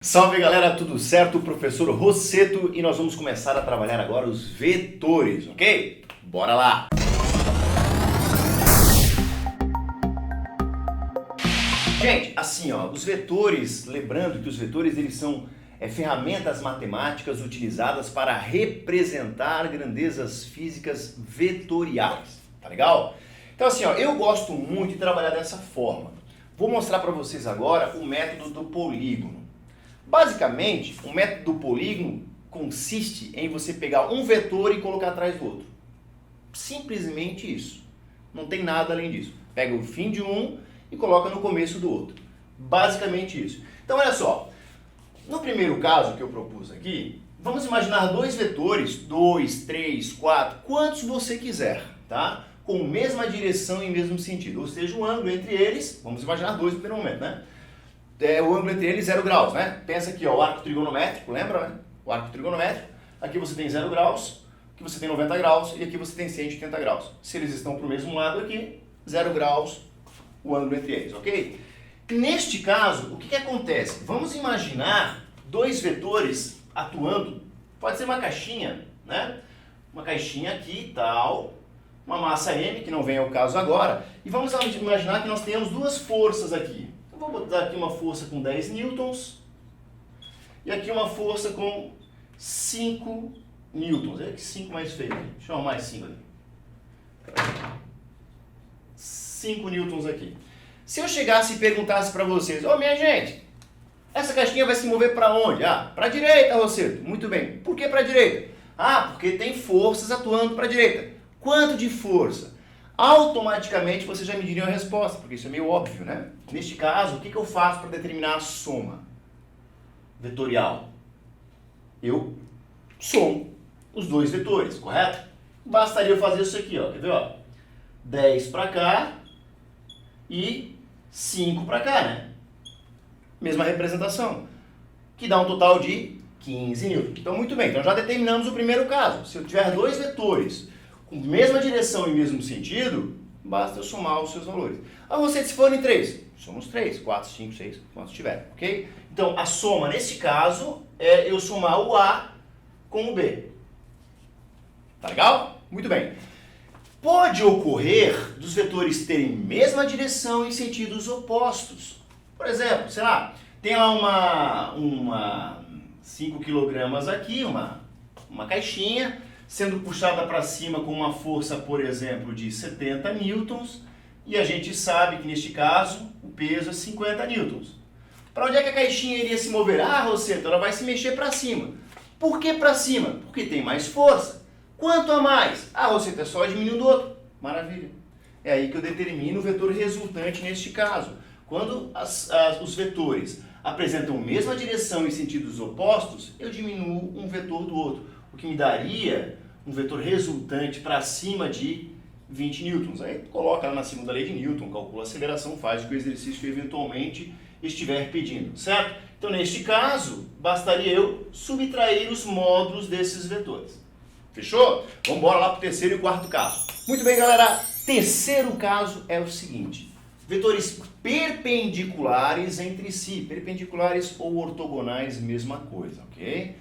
Salve galera, tudo certo? Professor Rosseto e nós vamos começar a trabalhar agora os vetores, ok? Bora lá! Gente, assim ó, os vetores, lembrando que os vetores eles são ferramentas matemáticas utilizadas para representar grandezas físicas vetoriais, tá legal? Então assim ó, eu gosto muito de trabalhar dessa forma. Vou mostrar para vocês agora o método do polígono. Basicamente, o método do polígono consiste em você pegar um vetor e colocar atrás do outro. Simplesmente isso. Não tem nada além disso. Pega o fim de um e coloca no começo do outro. Basicamente isso. Então, olha só. No primeiro caso que eu propus aqui, vamos imaginar dois vetores, 2, 3, 4, quantos você quiser, tá? Com mesma direção e mesmo sentido. Ou seja, o ângulo entre eles, vamos imaginar dois no primeiro momento, né? O ângulo entre eles 0 graus, né? Pensa aqui, ó, o arco trigonométrico, lembra, né? O arco trigonométrico. Aqui você tem 0 graus, aqui você tem 90 graus e aqui você tem 180 graus. Se eles estão para o mesmo lado aqui, 0 graus o ângulo entre eles, ok? Neste caso, o que acontece? Vamos imaginar dois vetores atuando, pode ser uma caixinha, né? Uma caixinha aqui, tal, uma massa M, que não vem ao caso agora, e vamos imaginar que nós temos duas forças aqui. Vou botar aqui uma força com 10 newtons e aqui uma força com 5 newtons. É que 5 mais feio. Deixa eu arrumar mais 5 aqui. 5 newtons aqui. Se eu chegasse e perguntasse para vocês, minha gente, essa caixinha vai se mover para onde? Para a direita, Rosseto. Muito bem. Por que para a direita? Porque tem forças atuando para a direita. Quanto de força? Automaticamente você já me diria a resposta, porque isso é meio óbvio, né? Neste caso, o que eu faço para determinar a soma vetorial? Eu somo os dois vetores, correto? Bastaria eu fazer isso aqui, ó. Quer ver, ó? 10 para cá e 5 para cá, né? Mesma representação, que dá um total de 15 newtons. Então, muito bem, então já determinamos o primeiro caso. Se eu tiver dois vetores com mesma direção e mesmo sentido, basta eu somar os seus valores. Você, se forem 3, somos 3, 4, 5, 6, quantos tiver, ok? Então, a soma, nesse caso, é eu somar o A com o B. Tá legal? Muito bem. Pode ocorrer dos vetores terem mesma direção em sentidos opostos. Por exemplo, sei lá, tem lá uma 5 kg aqui, uma caixinha, sendo puxada para cima com uma força, por exemplo, de 70 newtons, e a gente sabe que neste caso o peso é 50 newtons. Para onde é que a caixinha iria se mover? Rosseto, ela vai se mexer para cima. Por que para cima? Porque tem mais força. Quanto a mais? Rosseto, é só diminuir um do outro. Maravilha. É aí que eu determino o vetor resultante neste caso. Quando os vetores apresentam a mesma direção em sentidos opostos, eu diminuo um vetor do outro, o que me daria um vetor resultante para cima de 20 newtons. Aí coloca lá na segunda lei de Newton, calcula a aceleração, faz o exercício que eventualmente estiver pedindo, certo? Então, neste caso, bastaria eu subtrair os módulos desses vetores. Fechou? Vamos embora lá para o terceiro e quarto caso. Muito bem, galera. Terceiro caso é o seguinte. Vetores perpendiculares entre si. Perpendiculares ou ortogonais, mesma coisa, ok?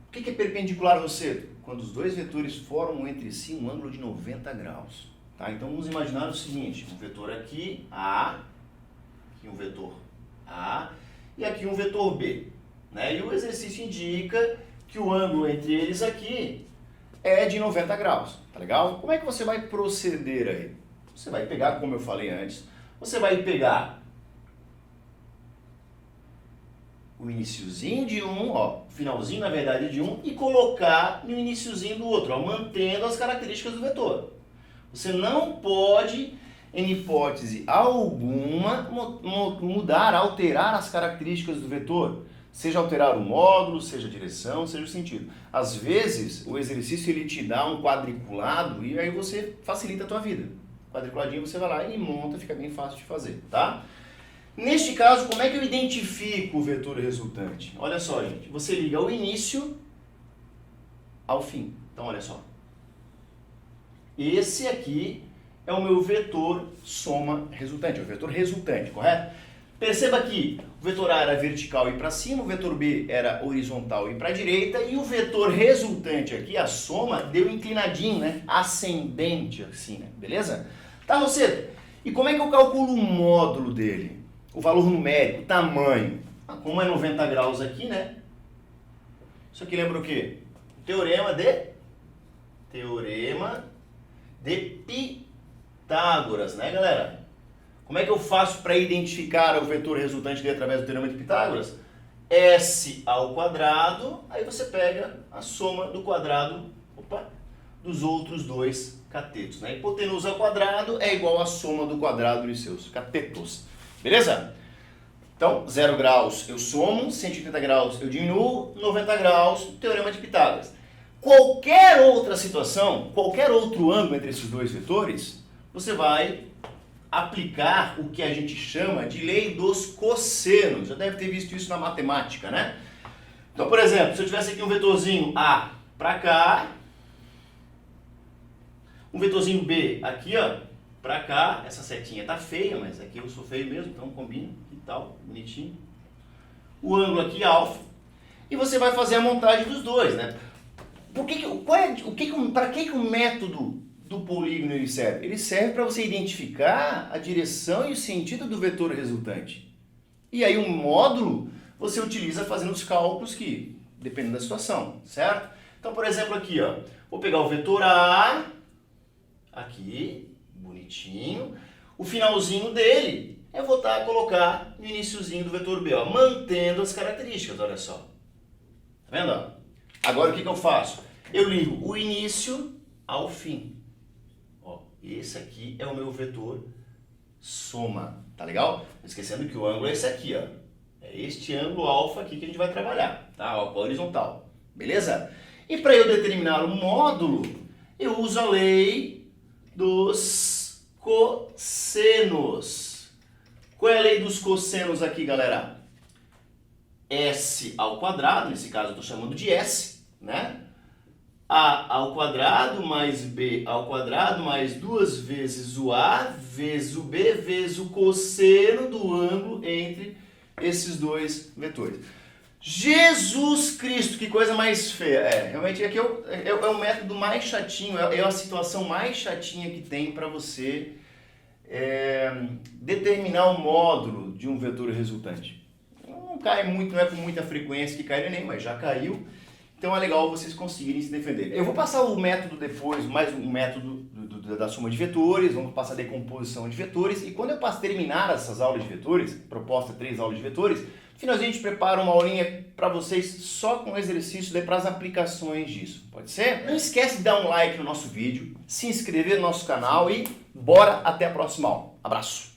O que é perpendicular, Rosseto? Quando os dois vetores formam entre si um ângulo de 90 graus. Tá? Então vamos imaginar o seguinte, um vetor aqui, A, aqui um vetor A e aqui um vetor B. Né? E o exercício indica que o ângulo entre eles aqui é de 90 graus. Tá legal? Como é que você vai proceder aí? Você vai pegar, como eu falei antes, você vai pegar o iniciozinho de um, finalzinho na verdade de um, e colocar no iniciozinho do outro, mantendo as características do vetor. Você não pode, em hipótese alguma, mudar, alterar as características do vetor. Seja alterar o módulo, seja a direção, seja o sentido. Às vezes, o exercício ele te dá um quadriculado e aí você facilita a tua vida. Quadriculadinho você vai lá e monta, fica bem fácil de fazer, tá? Neste caso, como é que eu identifico o vetor resultante? Olha só, gente. Você liga o início ao fim. Então, olha só. Esse aqui é o meu vetor soma resultante, é o vetor resultante, correto? Perceba que o vetor A era vertical e para cima, o vetor B era horizontal e para a direita, e o vetor resultante aqui, a soma, deu inclinadinho, né? Ascendente, assim, né? Beleza? Tá, Rosseto? E como é que eu calculo o módulo dele? O valor numérico, o tamanho. Como é 90 graus aqui, né? Isso aqui lembra o quê? Teorema de Pitágoras, né, galera? Como é que eu faço para identificar o vetor resultante dele através do teorema de Pitágoras? S ao quadrado, aí você pega a soma do quadrado dos outros dois catetos, né? Hipotenusa ao quadrado é igual à soma do quadrado dos seus catetos. Beleza? Então, 0 graus eu somo, 180 graus eu diminuo, 90 graus, teorema de Pitágoras. Qualquer outra situação, qualquer outro ângulo entre esses dois vetores, você vai aplicar o que a gente chama de lei dos cossenos. Já deve ter visto isso na matemática, né? Então, por exemplo, se eu tivesse aqui um vetorzinho A para cá, um vetorzinho B aqui, ó, para cá, essa setinha tá feia, mas aqui eu sou feio mesmo, então combina e tal, bonitinho. O ângulo aqui alfa, e você vai fazer a montagem dos dois, né? Para que o método do polígono ele serve? Ele serve para você identificar a direção e o sentido do vetor resultante. E aí um módulo você utiliza fazendo os cálculos que dependem da situação, certo? Então, por exemplo, aqui, ó, vou pegar o vetor A, aqui, bonitinho. O finalzinho dele eu vou colocar no iniciozinho do vetor B, ó, mantendo as características, olha só. Tá vendo? Ó? Agora o que eu faço? Eu ligo o início ao fim. Ó, esse aqui é o meu vetor soma, tá legal? Esquecendo que o ângulo é esse aqui, ó. É este ângulo alfa aqui que a gente vai trabalhar, tá? Ó, horizontal, beleza? E para eu determinar o módulo, eu uso a lei dos cossenos. Qual é a lei dos cossenos aqui, galera? S ao quadrado, nesse caso eu estou chamando de S, né? A ao quadrado mais B ao quadrado mais 2 vezes o A vezes o B vezes o cosseno do ângulo entre esses dois vetores. Jesus Cristo, que coisa mais feia. Realmente aqui é o método mais chatinho, é a situação mais chatinha que tem para você determinar o módulo de um vetor resultante. Não cai muito, não é com muita frequência que cai nem, mas já caiu. Então é legal vocês conseguirem se defender. Eu vou passar o método depois, mais um método da soma de vetores, vamos passar a decomposição de vetores, e quando eu terminar essas aulas de vetores, proposta 3 aulas de vetores, no finalzinho a gente prepara uma aulinha para vocês só com exercícios para as aplicações disso, pode ser? Não esquece de dar um like no nosso vídeo, se inscrever no nosso canal e bora até a próxima aula. Abraço!